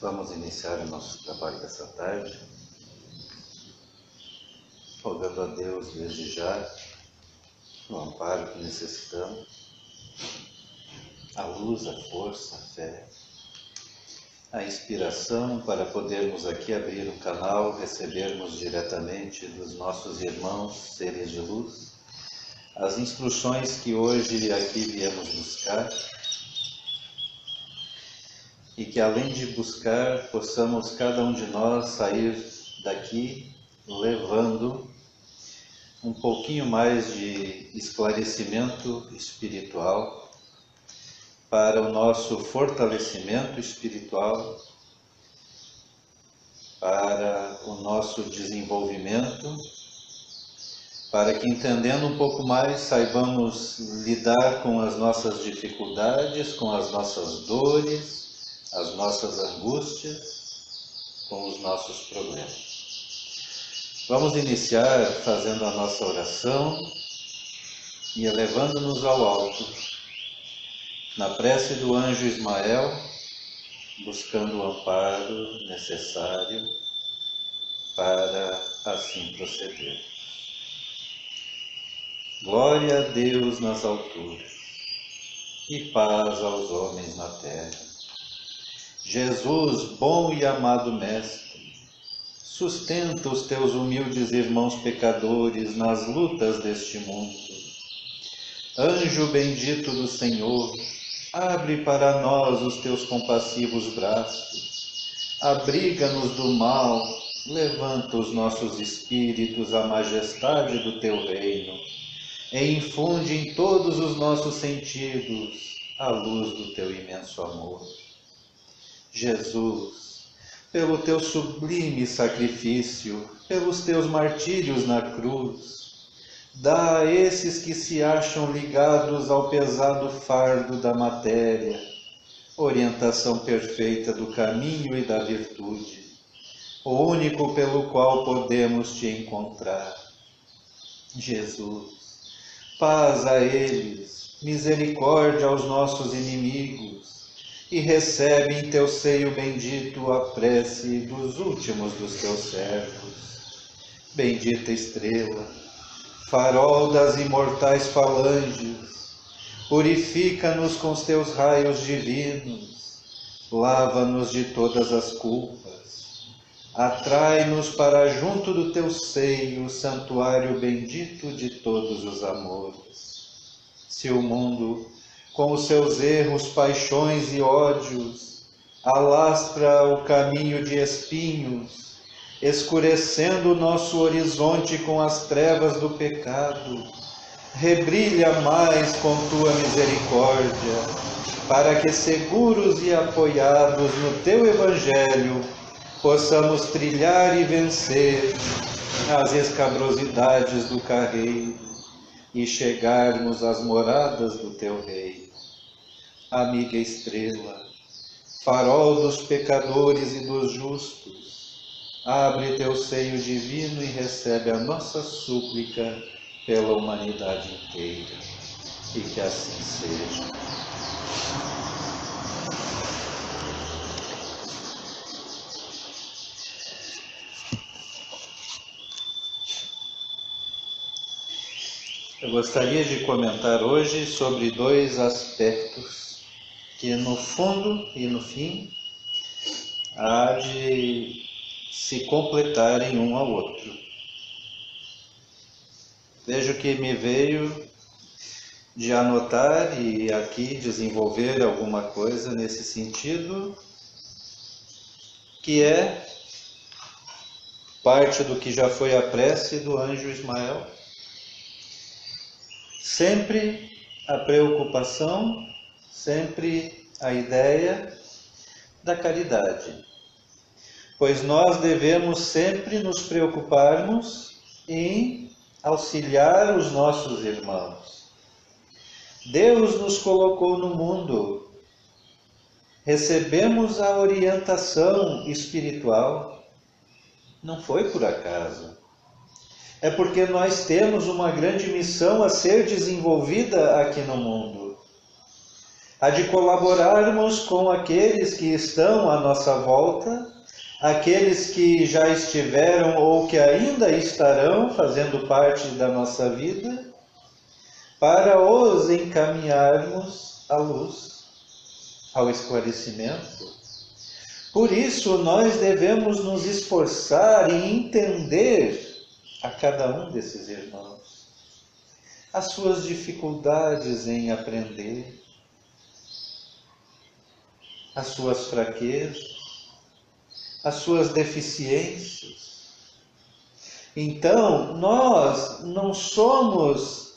Vamos iniciar o nosso trabalho dessa tarde, rogando a Deus desde já o amparo que necessitamos, a luz, a força, a fé, a inspiração para podermos aqui abrir um canal, recebermos diretamente dos nossos irmãos, seres de luz, as instruções que hoje aqui viemos buscar, e que além de buscar, possamos cada um de nós sair daqui levando um pouquinho mais de esclarecimento espiritual para o nosso fortalecimento espiritual, para o nosso desenvolvimento, para que, entendendo um pouco mais, saibamos lidar com as nossas dificuldades, com as nossas dores, as nossas angústias, com os nossos problemas. Vamos iniciar fazendo a nossa oração e elevando-nos ao alto, na prece do anjo Ismael, buscando o amparo necessário para assim proceder. Glória a Deus nas alturas e paz aos homens na terra. Jesus, bom e amado Mestre, sustenta os teus humildes irmãos pecadores nas lutas deste mundo. Anjo bendito do Senhor, abre para nós os teus compassivos braços, abriga-nos do mal, levanta os nossos espíritos à majestade do teu reino, e infunde em todos os nossos sentidos a luz do teu imenso amor. Jesus, pelo teu sublime sacrifício, pelos teus martírios na cruz, dá a esses que se acham ligados ao pesado fardo da matéria, orientação perfeita do caminho e da virtude, o único pelo qual podemos te encontrar. Jesus, paz a eles, misericórdia aos nossos inimigos, e recebe em teu seio bendito a prece dos últimos dos teus servos. Bendita estrela, farol das imortais falanges, purifica-nos com os teus raios divinos, lava-nos de todas as culpas, atrai-nos para junto do teu seio, santuário bendito de todos os amores. Se o mundo, com os seus erros, paixões e ódios, alastra o caminho de espinhos, escurecendo o nosso horizonte com as trevas do pecado, rebrilha mais com tua misericórdia, para que, seguros e apoiados no teu Evangelho, possamos trilhar e vencer as escabrosidades do carreiro e chegarmos às moradas do teu reino. Amiga estrela, farol dos pecadores e dos justos, abre teu seio divino e recebe a nossa súplica pela humanidade inteira. E que assim seja. Eu gostaria de comentar hoje sobre dois aspectos que no fundo e no fim há de se completarem um ao outro. Vejo que me veio de anotar e aqui desenvolver alguma coisa nesse sentido, que é parte do que já foi a prece do anjo Ismael. Sempre a preocupação, sempre a ideia da caridade. Pois nós devemos sempre nos preocuparmos em auxiliar os nossos irmãos. Deus nos colocou no mundo. Recebemos a orientação espiritual. Não foi por acaso. É porque nós temos uma grande missão a ser desenvolvida aqui no mundo. a de colaborarmos com aqueles que estão à nossa volta, aqueles que já estiveram ou que ainda estarão fazendo parte da nossa vida, para os encaminharmos à luz, ao esclarecimento. Por isso, nós devemos nos esforçar em entender a cada um desses irmãos, as suas dificuldades em aprender, as suas fraquezas, as suas deficiências. Então, nós não somos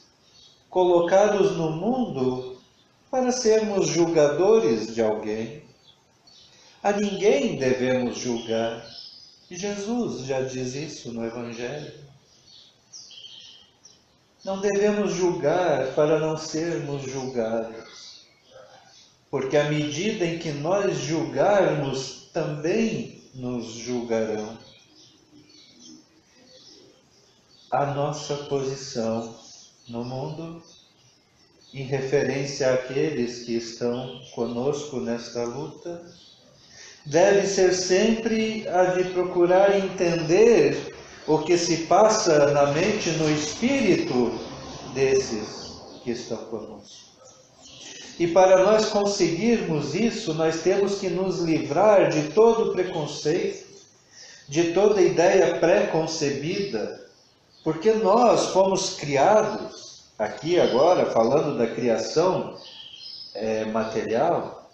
colocados no mundo para sermos julgadores de alguém. A ninguém devemos julgar. Jesus já diz isso no Evangelho. Não devemos julgar para não sermos julgados. Porque à medida em que nós julgarmos, também nos julgarão. A nossa posição no mundo, em referência àqueles que estão conosco nesta luta, deve ser sempre a de procurar entender o que se passa na mente, no espírito desses que estão conosco. E para nós conseguirmos isso, nós temos que nos livrar de todo preconceito, de toda ideia pré-concebida, porque nós fomos criados, aqui agora falando da criação material,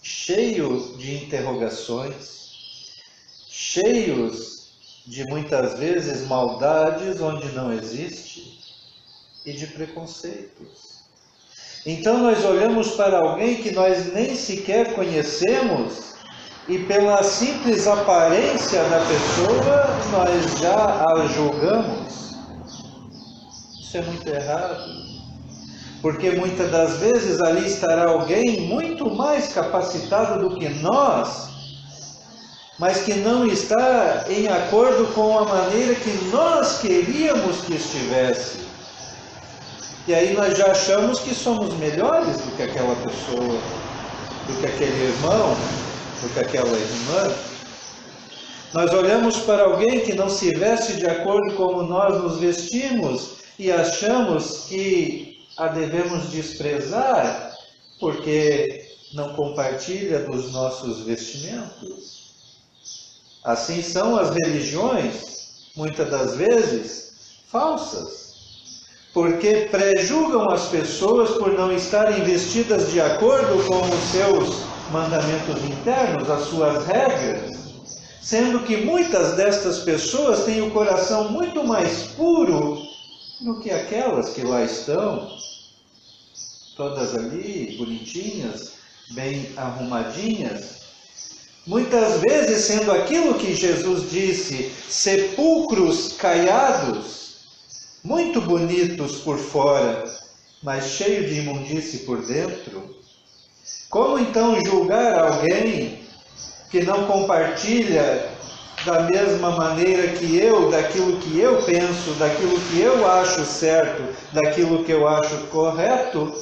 cheio de interrogações, cheios de muitas vezes maldades onde não existe e de preconceitos. Então nós olhamos para alguém que nós nem sequer conhecemos e pela simples aparência da pessoa nós já a julgamos. Isso é muito errado, porque muitas das vezes ali estará alguém muito mais capacitado do que nós, mas que não está em acordo com a maneira que nós queríamos que estivesse. E aí nós já achamos que somos melhores do que aquela pessoa, do que aquele irmão, do que aquela irmã. Nós olhamos para alguém que não se veste de acordo como nós nos vestimos e achamos que a devemos desprezar porque não compartilha dos nossos vestimentos. Assim são as religiões, muitas das vezes, falsas. Porque prejulgam as pessoas por não estarem vestidas de acordo com os seus mandamentos internos, as suas regras, sendo que muitas destas pessoas têm o coração muito mais puro do que aquelas que lá estão, todas ali, bonitinhas, bem arrumadinhas, muitas vezes sendo aquilo que Jesus disse, sepulcros caiados, muito bonitos por fora, mas cheio de imundície por dentro. Como então julgar alguém que não compartilha da mesma maneira que eu, daquilo que eu penso, daquilo que eu acho certo, daquilo que eu acho correto,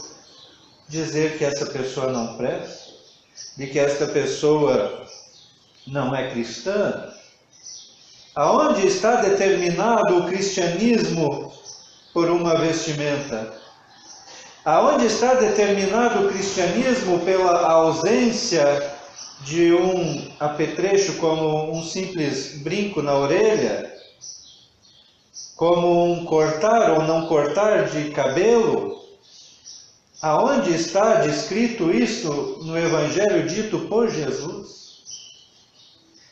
dizer que essa pessoa não presta, de que esta pessoa não é cristã? Aonde está determinado o cristianismo por uma vestimenta? Aonde está determinado o cristianismo pela ausência de um apetrecho como um simples brinco na orelha? Como um cortar ou não cortar de cabelo? Aonde está descrito isso no Evangelho dito por Jesus?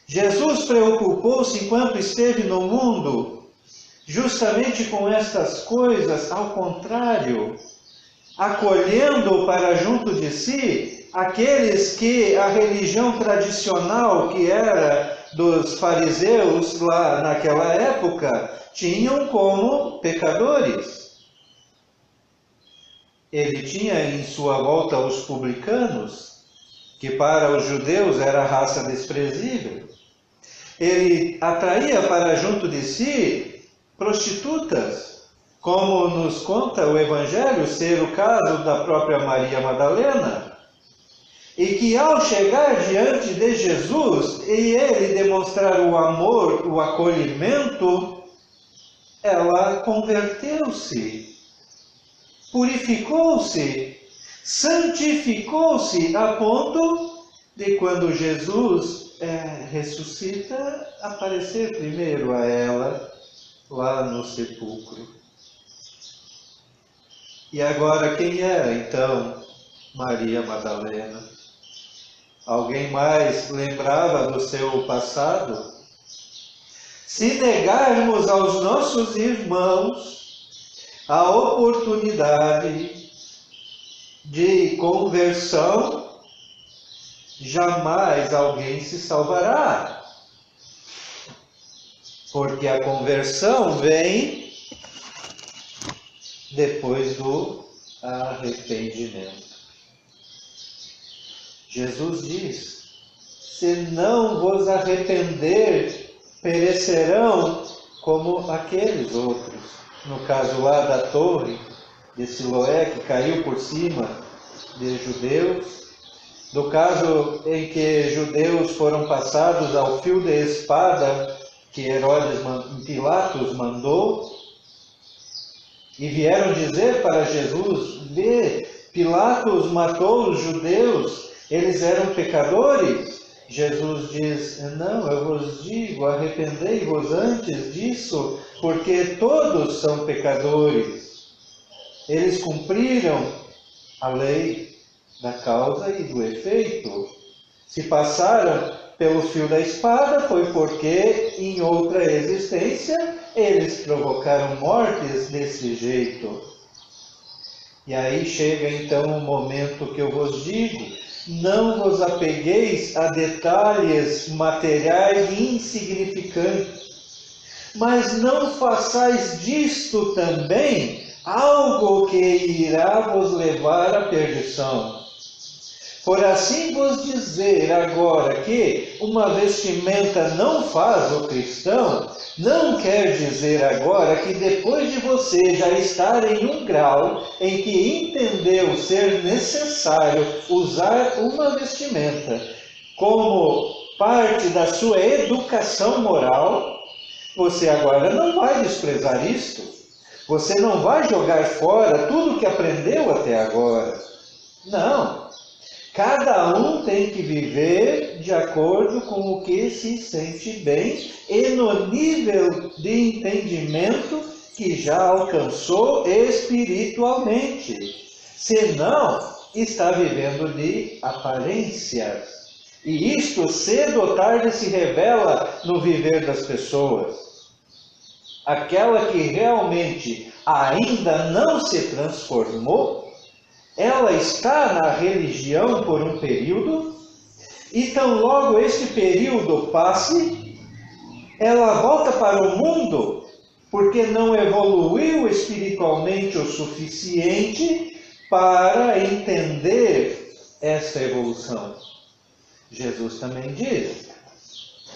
Jesus preocupou-se enquanto esteve no mundo justamente com estas coisas, ao contrário, acolhendo para junto de si aqueles que a religião tradicional, que era dos fariseus lá naquela época, tinham como pecadores. Ele tinha em sua volta os publicanos, que para os judeus era raça desprezível. Ele atraía para junto de si prostitutas, como nos conta o Evangelho ser o caso da própria Maria Madalena, e que ao chegar diante de Jesus e ele demonstrar o amor, o acolhimento, ela converteu-se, purificou-se, santificou-se a ponto de quando Jesus ressuscita, aparecer primeiro a ela lá no sepulcro. E agora quem era então Maria Madalena? Alguém mais lembrava do seu passado? Se negarmos aos nossos irmãos a oportunidade de conversão, jamais alguém se salvará. Porque a conversão vem depois do arrependimento. Jesus diz: se não vos arrepender, perecerão como aqueles outros. No caso lá da torre de Siloé, que caiu por cima de judeus. No caso em que judeus foram passados ao fio de espada que Pilatos mandou, e vieram dizer para Jesus: vê, Pilatos matou os judeus, eles eram pecadores. Jesus diz: não, eu vos digo, arrependei-vos antes disso, porque todos são pecadores. Eles cumpriram a lei da causa e do efeito. Se passaram pelo fio da espada, foi porque em outra existência eles provocaram mortes desse jeito. E aí chega então o momento que eu vos digo: não vos apegueis a detalhes materiais insignificantes, mas não façais disto também algo que irá vos levar à perdição. Por assim vos dizer agora que uma vestimenta não faz o cristão, não quer dizer agora que depois de você já estar em um grau em que entendeu ser necessário usar uma vestimenta como parte da sua educação moral, você agora não vai desprezar isto. Você não vai jogar fora tudo que aprendeu até agora. Não. Cada um tem que viver de acordo com o que se sente bem e no nível de entendimento que já alcançou espiritualmente. Senão, está vivendo de aparências. E isto cedo ou tarde se revela no viver das pessoas. Aquela que realmente ainda não se transformou, ela está na religião por um período, e tão logo este período passe, ela volta para o mundo, porque não evoluiu espiritualmente o suficiente para entender esta evolução. Jesus também diz,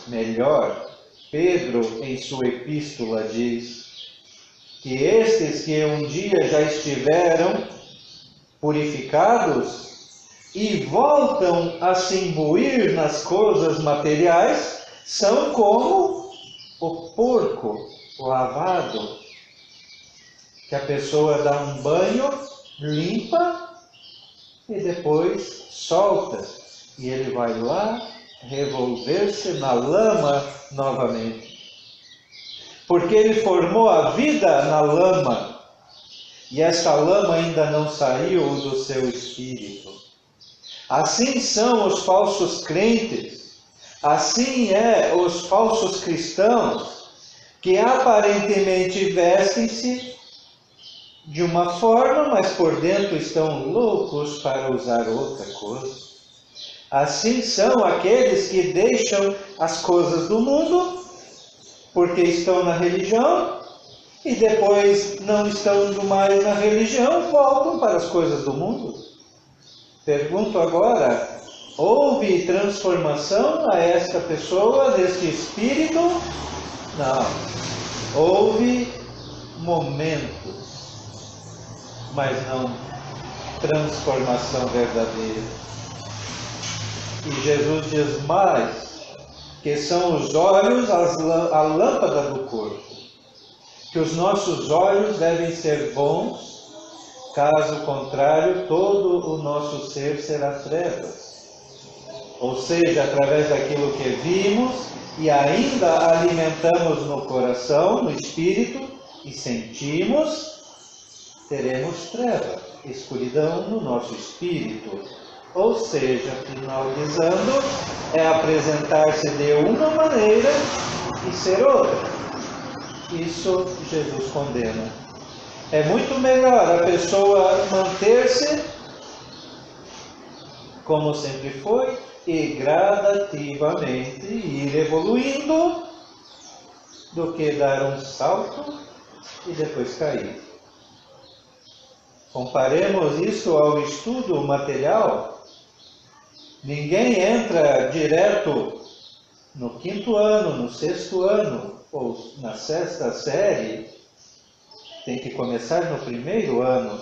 melhor, Pedro em sua epístola diz, que estes que um dia já estiveram purificados e voltam a se imbuir nas coisas materiais, são como o porco lavado, que a pessoa dá um banho, limpa e depois solta, e ele vai lá revolver-se na lama novamente, porque ele formou a vida na lama. E esta lama ainda não saiu do seu espírito. Assim são os falsos crentes, assim os falsos cristãos, que aparentemente vestem-se de uma forma, mas por dentro estão loucos para usar outra coisa. Assim são aqueles que deixam as coisas do mundo, porque estão na religião, e depois, não estando mais na religião, voltam para as coisas do mundo. Pergunto agora, houve transformação a esta pessoa, deste espírito? Não. Houve momentos, mas não transformação verdadeira. E Jesus diz mais, que são os olhos a lâmpada do corpo, que os nossos olhos devem ser bons, caso contrário, todo o nosso ser será trevas. Ou seja, através daquilo que vimos e ainda alimentamos no coração, no espírito, e sentimos, teremos trevas, escuridão no nosso espírito. Ou seja, finalizando, é apresentar-se de uma maneira e ser outra. Isso Jesus condena. É muito melhor a pessoa manter-se como sempre foi e gradativamente ir evoluindo do que dar um salto e depois cair. Comparemos isso ao estudo material. Ninguém entra direto no 5º ano, no 6º ano, ou na 6ª série. Tem que começar no 1º ano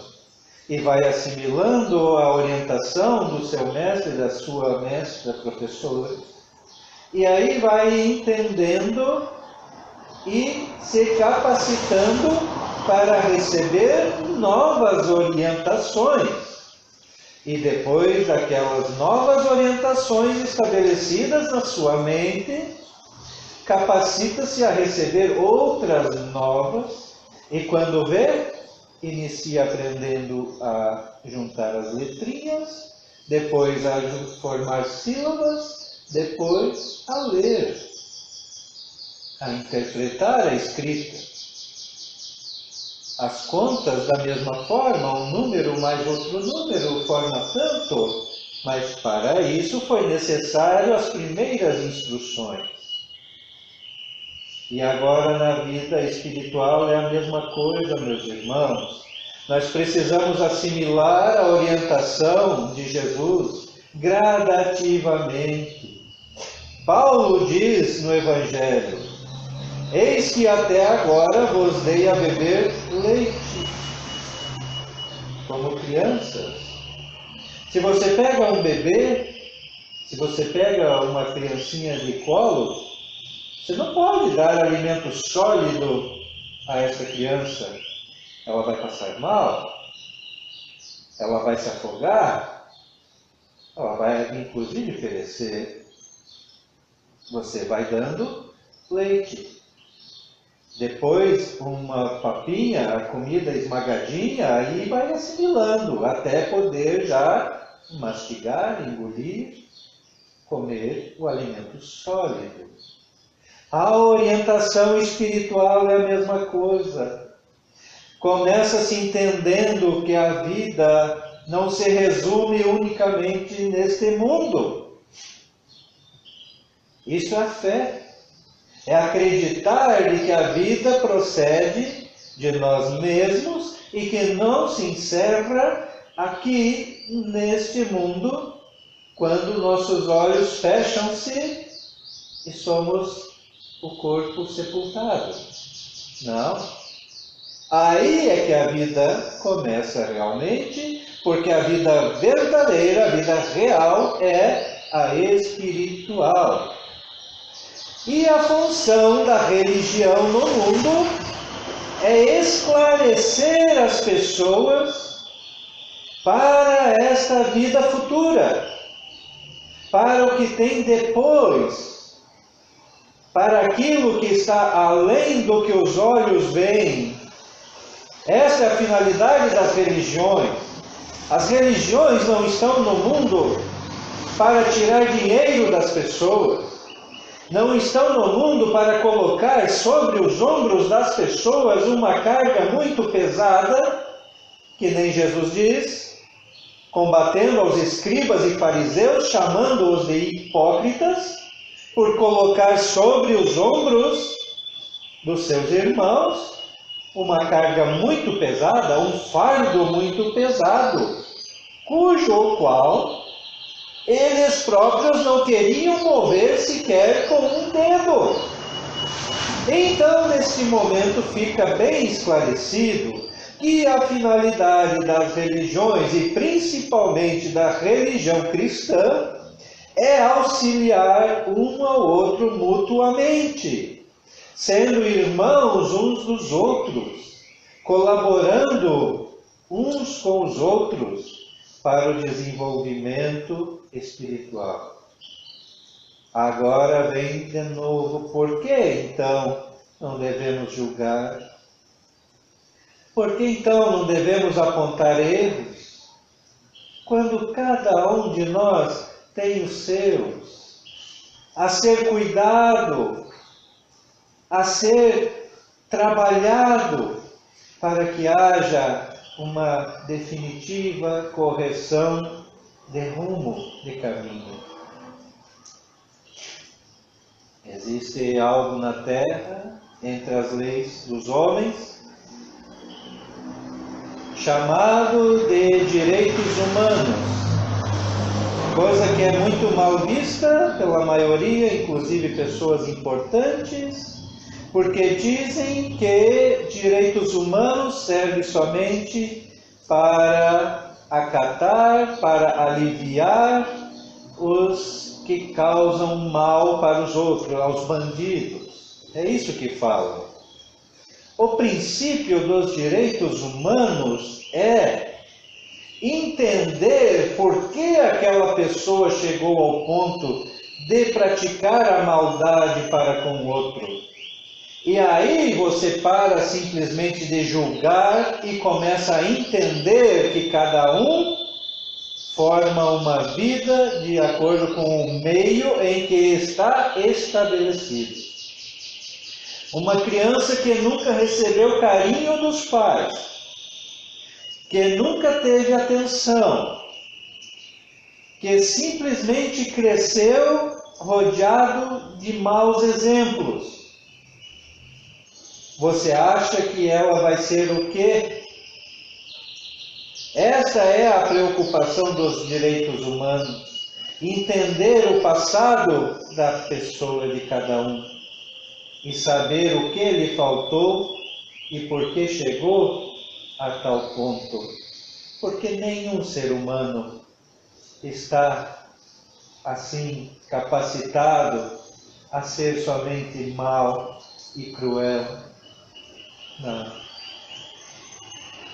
e vai assimilando a orientação do seu mestre, da sua mestra, professora. E aí vai entendendo e se capacitando para receber novas orientações. E depois daquelas novas orientações estabelecidas na sua mente, capacita-se a receber outras novas, e quando vê, inicia aprendendo a juntar as letrinhas, depois a formar sílabas, depois a ler, a interpretar a escrita. As contas, da mesma forma, um número mais outro número forma tanto, mas para isso foi necessário as primeiras instruções. E agora na vida espiritual é a mesma coisa, meus irmãos. Nós precisamos assimilar a orientação de Jesus gradativamente. Paulo diz no Evangelho: eis que até agora vos dei a beber leite, como crianças. Se você pega um bebê, se você pega uma criancinha de colo, você não pode dar alimento sólido a essa criança. Ela vai passar mal, ela vai se afogar, ela vai inclusive perecer. Você vai dando leite. Depois, uma papinha, a comida esmagadinha, aí vai assimilando, até poder já mastigar, engolir, comer o alimento sólido. A orientação espiritual é a mesma coisa. Começa-se entendendo que a vida não se resume unicamente neste mundo. Isso é a fé. É acreditar de que a vida procede de nós mesmos e que não se encerra aqui neste mundo, quando nossos olhos fecham-se e somos o corpo sepultado. Não. Aí é que a vida começa realmente, porque a vida verdadeira, a vida real, é a espiritual. E a função da religião no mundo é esclarecer as pessoas para esta vida futura, para o que tem depois, para aquilo que está além do que os olhos veem. Essa é a finalidade das religiões. As religiões não estão no mundo para tirar dinheiro das pessoas. Não estão no mundo para colocar sobre os ombros das pessoas uma carga muito pesada, que nem Jesus diz, combatendo aos escribas e fariseus, chamando-os de hipócritas, por colocar sobre os ombros dos seus irmãos uma carga muito pesada, um fardo muito pesado, cujo qual eles próprios não queriam mover sequer com um dedo. Então, nesse momento, fica bem esclarecido que a finalidade das religiões, e principalmente da religião cristã, é auxiliar um ao outro mutuamente, sendo irmãos uns dos outros, colaborando uns com os outros para o desenvolvimento espiritual. Agora vem de novo, por que então não devemos julgar? Por que então não devemos apontar erros? Quando cada um de nós tem os seus, a ser cuidado, a ser trabalhado, para que haja uma definitiva correção de rumo, de caminho. Existe algo na terra, entre as leis dos homens, chamado de direitos humanos, coisa que é muito mal vista pela maioria, inclusive pessoas importantes, porque dizem que direitos humanos servem somente para acatar, para aliviar os que causam mal para os outros, aos bandidos. É isso que falam. O princípio dos direitos humanos é entender por que aquela pessoa chegou ao ponto de praticar a maldade para com o outro. E aí você para simplesmente de julgar e começa a entender que cada um forma uma vida de acordo com o meio em que está estabelecido. Uma criança que nunca recebeu carinho dos pais, que nunca teve atenção, que simplesmente cresceu rodeado de maus exemplos. Você acha que ela vai ser o quê? Essa é a preocupação dos direitos humanos. Entender o passado da pessoa, de cada um. E saber o que lhe faltou e por que chegou a tal ponto. Porque nenhum ser humano está assim capacitado a ser somente mau e cruel. Não.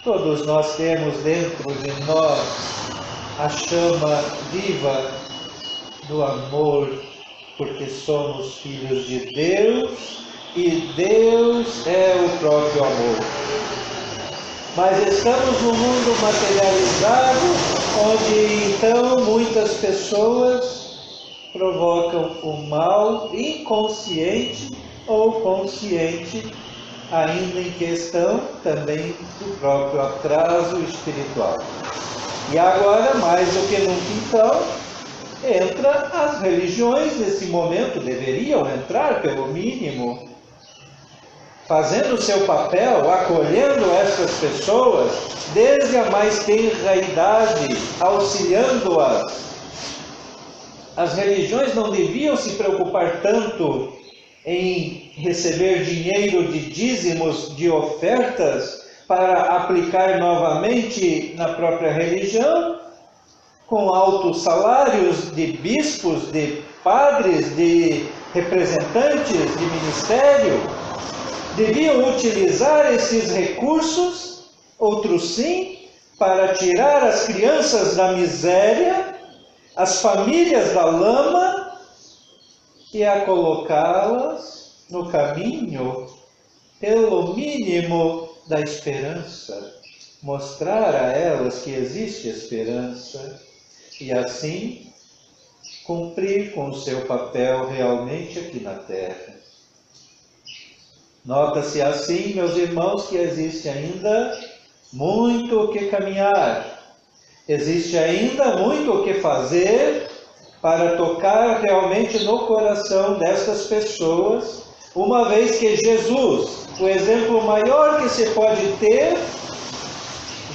Todos nós temos dentro de nós a chama viva do amor, porque somos filhos de Deus e Deus é o próprio amor. Mas estamos num mundo materializado, onde então muitas pessoas provocam o mal inconsciente ou consciente, ainda em questão também do próprio atraso espiritual. E agora, mais do que nunca então, entra as religiões nesse momento, deveriam entrar pelo mínimo, fazendo o seu papel, acolhendo essas pessoas, desde a mais tenra idade, auxiliando-as. As religiões não deviam se preocupar tanto em receber dinheiro de dízimos, de ofertas, para aplicar novamente na própria religião, com altos salários de bispos, de padres, de representantes de ministério. Deviam utilizar esses recursos, outros sim, para tirar as crianças da miséria, as famílias da lama, e a colocá-las no caminho, pelo mínimo, da esperança. Mostrar a elas que existe esperança e assim cumprir com o seu papel realmente aqui na Terra. Nota-se assim, meus irmãos, que existe ainda muito o que caminhar. Existe ainda muito o que fazer para tocar realmente no coração destas pessoas, uma vez que Jesus, o exemplo maior que se pode ter,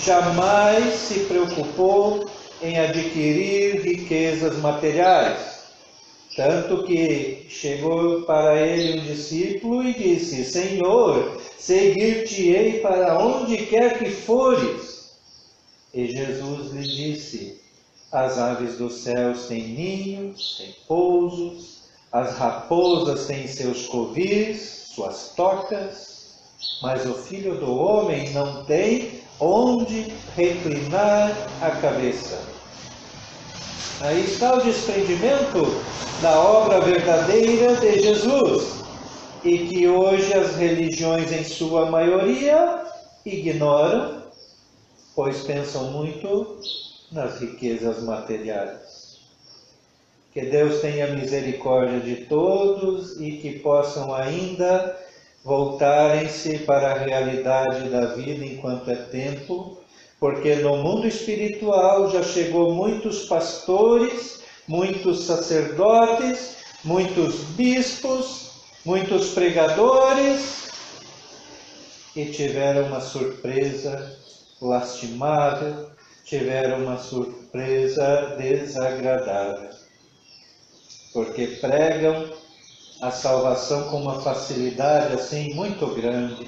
jamais se preocupou em adquirir riquezas materiais. Tanto que chegou para ele um discípulo e disse: Senhor, seguir-te-ei para onde quer que fores. E Jesus lhe disse: As aves dos céus têm ninhos, têm pousos, as raposas têm seus covis, suas tocas, mas o Filho do Homem não tem onde reclinar a cabeça. Aí está o desprendimento da obra verdadeira de Jesus, e que hoje as religiões, em sua maioria, ignoram, pois pensam muito nas riquezas materiais. Que Deus tenha misericórdia de todos e que possam ainda voltarem-se para a realidade da vida enquanto é tempo, porque no mundo espiritual já chegou muitos pastores, muitos sacerdotes, muitos bispos, muitos pregadores, e tiveram uma surpresa lastimável, tiveram uma surpresa desagradável, porque pregam a salvação com uma facilidade assim muito grande,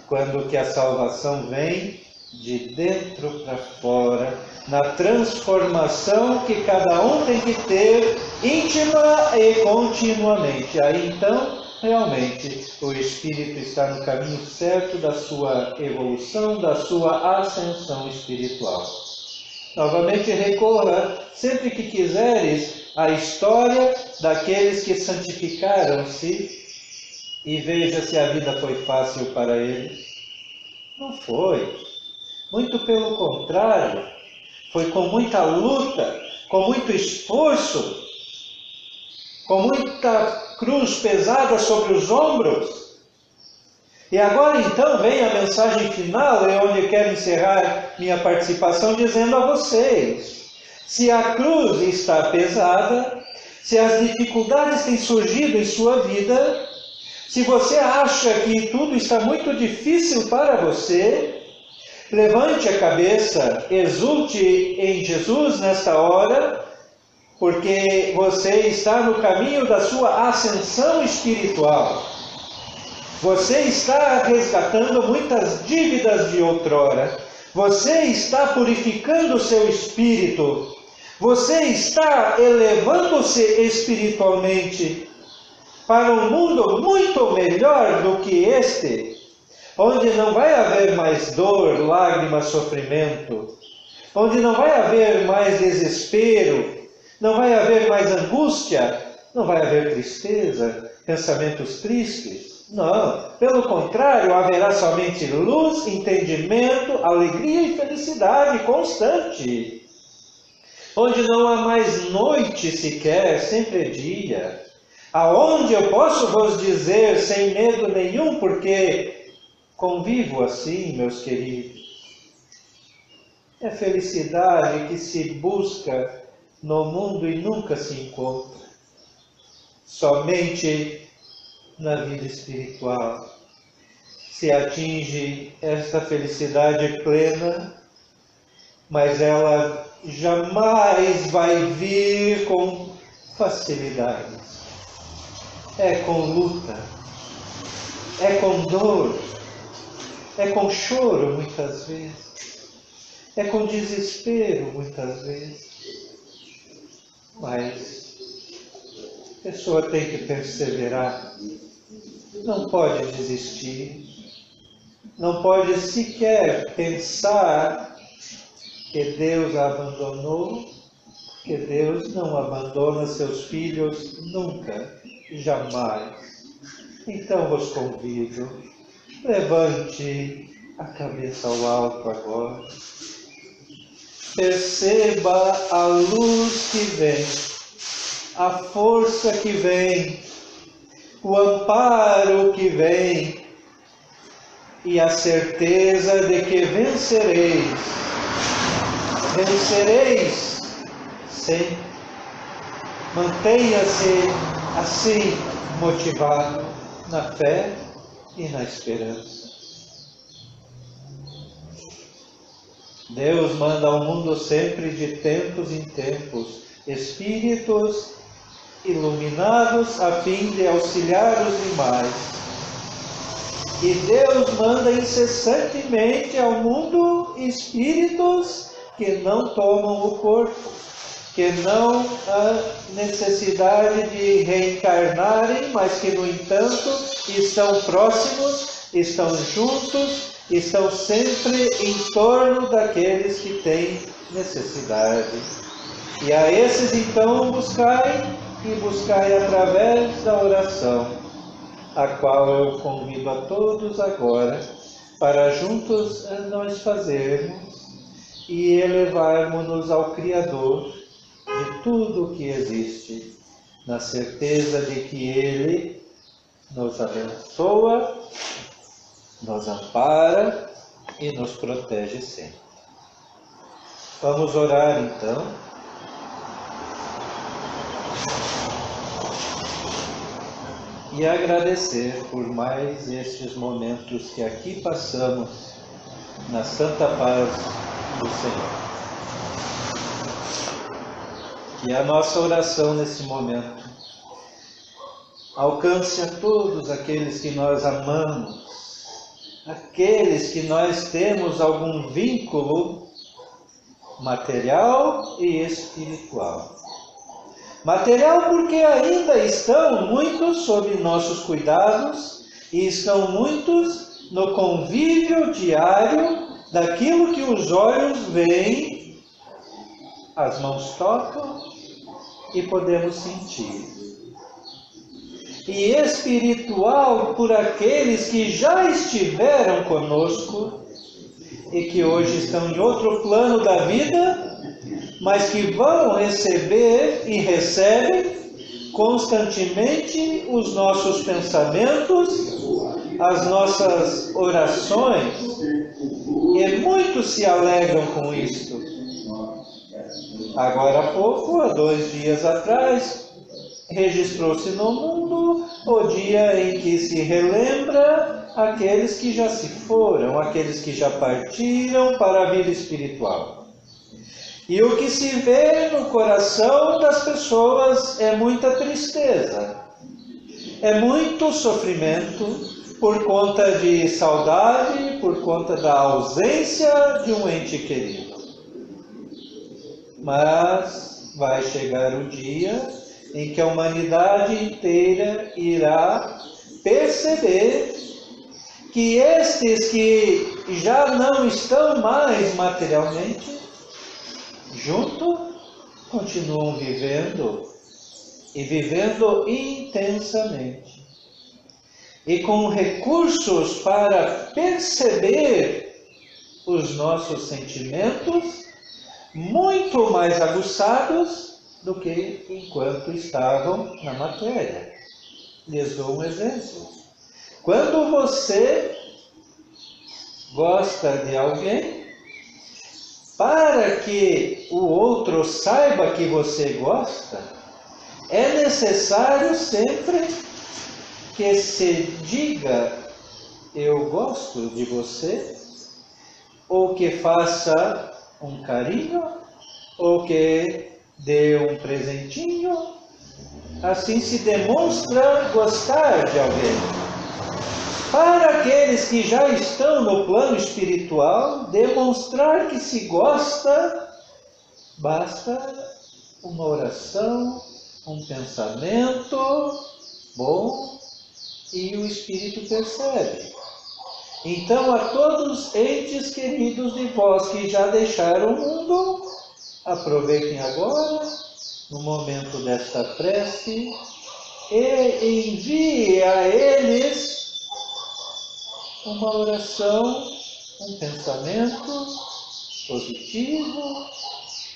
quando que a salvação vem de dentro para fora, na transformação que cada um tem que ter íntima e continuamente. Aí então, realmente, o Espírito está no caminho certo da sua evolução, da sua ascensão espiritual. Novamente recorra, sempre que quiseres, à história daqueles que santificaram-se e veja se a vida foi fácil para eles. Não foi. Muito pelo contrário, foi com muita luta, com muito esforço, com muita cruz pesada sobre os ombros. E agora então vem a mensagem final, é onde eu quero encerrar minha participação dizendo a vocês: se a cruz está pesada, se as dificuldades têm surgido em sua vida, se você acha que tudo está muito difícil para você, levante a cabeça, exulte em Jesus nesta hora, porque você está no caminho da sua ascensão espiritual. Você está resgatando muitas dívidas de outrora. Você está purificando o seu espírito. Você está elevando-se espiritualmente para um mundo muito melhor do que este, onde não vai haver mais dor, lágrimas, sofrimento, onde não vai haver mais desespero, não vai haver mais angústia, não vai haver tristeza, pensamentos tristes. Não, pelo contrário, haverá somente luz, entendimento, alegria e felicidade constante. Onde não há mais noite sequer, sempre é dia. Aonde eu posso vos dizer sem medo nenhum, porque convivo assim, meus queridos. É felicidade que se busca no mundo e nunca se encontra. Somente na vida espiritual se atinge esta felicidade plena, mas ela jamais vai vir com facilidade. É com luta, é com dor, é com choro muitas vezes, é com desespero muitas vezes, mas a pessoa tem que perseverar, não pode desistir, não pode sequer pensar que Deus a abandonou, que Deus não abandona seus filhos nunca, jamais. Então vos convido, levante a cabeça ao alto agora. Perceba a luz que vem, a força que vem, o amparo que vem e a certeza de que vencereis. Vencereis sempre. Mantenha-se assim motivado na fé e na esperança. Deus manda ao mundo sempre, de tempos em tempos, espíritos iluminados a fim de auxiliar os demais. E Deus manda incessantemente ao mundo espíritos que não tomam o corpo, que não há necessidade de reencarnarem, mas que, no entanto, estão próximos, estão juntos, estão sempre em torno daqueles que têm necessidade. E a esses, então, buscai, e buscai através da oração, a qual eu convido a todos agora, para juntos nós fazermos e elevarmos-nos ao Criador de tudo o que existe, na certeza de que Ele nos abençoa, nos ampara e nos protege sempre. Vamos orar então. E agradecer por mais estes momentos que aqui passamos na santa paz do Senhor. Que a nossa oração nesse momento alcance a todos aqueles que nós amamos, aqueles que nós temos algum vínculo material e espiritual. Material porque ainda estão muitos sob nossos cuidados e estão muitos no convívio diário daquilo que os olhos veem, as mãos tocam e podemos sentir. E espiritual por aqueles que já estiveram conosco e que hoje estão em outro plano da vida, mas que vão receber e recebem constantemente os nossos pensamentos, as nossas orações, e muitos se alegram com isto. Agora há pouco, há 2 dias atrás, registrou-se no mundo o dia em que se relembra aqueles que já se foram, aqueles que já partiram para a vida espiritual. E o que se vê no coração das pessoas é muita tristeza, é muito sofrimento por conta de saudade, por conta da ausência de um ente querido. Mas vai chegar o dia em que a humanidade inteira irá perceber que estes que já não estão mais materialmente junto, continuam vivendo, e vivendo intensamente, e com recursos para perceber os nossos sentimentos muito mais aguçados do que enquanto estavam na matéria. Lhes dou um exemplo. Quando você gosta de alguém, para que o outro saiba que você gosta, é necessário sempre que se diga: eu gosto de você, ou que faça um carinho, ou que dê um presentinho. Assim se demonstra gostar de alguém. Para aqueles que já estão no plano espiritual, demonstrar que se gosta, basta uma oração, um pensamento bom, e o Espírito percebe. Então, a todos os entes queridos de vós que já deixaram o mundo, aproveitem agora, no momento desta prece, e envie a eles uma oração, um pensamento positivo,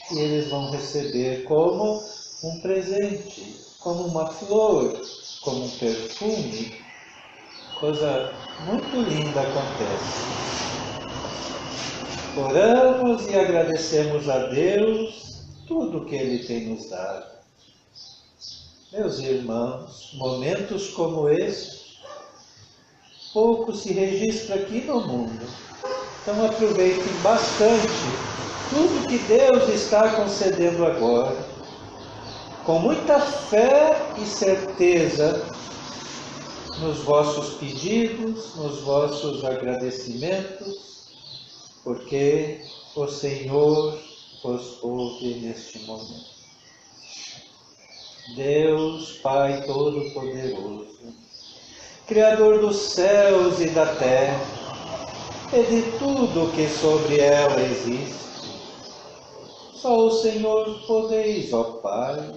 que eles vão receber como um presente, como uma flor, como um perfume. Coisa muito linda acontece. Oramos e agradecemos a Deus tudo que Ele tem nos dado. Meus irmãos, momentos como este, pouco se registra aqui no mundo. Então aproveitem bastante tudo que Deus está concedendo agora. com muita fé e certeza nos vossos pedidos, nos vossos agradecimentos, porque o Senhor vos ouve neste momento. Deus, Pai Todo-Poderoso, Criador dos céus e da terra, e de tudo que sobre ela existe, só o Senhor podeis, ó Pai,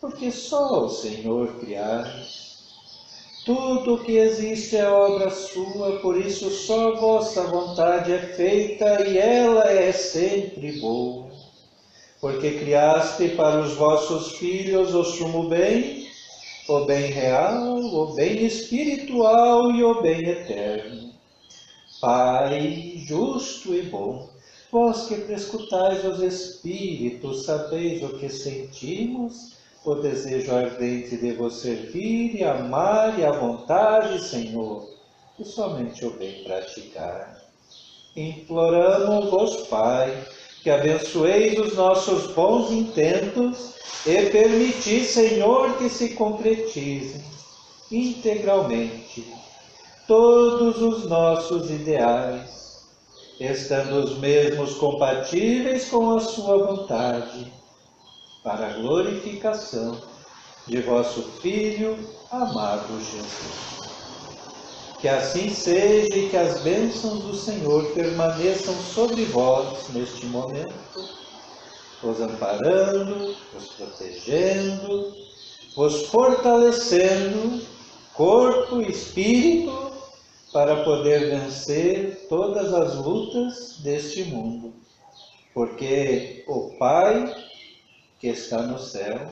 porque só o Senhor criais. Tudo o que existe é obra sua, por isso só a vossa vontade é feita e ela é sempre boa. Porque criaste para os vossos filhos o sumo bem, o bem real, o bem espiritual e o bem eterno. Pai justo e bom, vós que prescutais os espíritos, sabeis o que sentimos, o desejo ardente de vos servir e amar e a vontade, Senhor, e somente o bem praticar. Imploramos-vos, Pai, que abençoeis os nossos bons intentos e permitis, Senhor, que se concretizem integralmente todos os nossos ideais, estando os mesmos compatíveis com a sua vontade, para a glorificação de vosso Filho amado Jesus. Que assim seja e que as bênçãos do Senhor permaneçam sobre vós neste momento, vos amparando, vos protegendo, vos fortalecendo, corpo e espírito, para poder vencer todas as lutas deste mundo. Porque o Pai que está no céu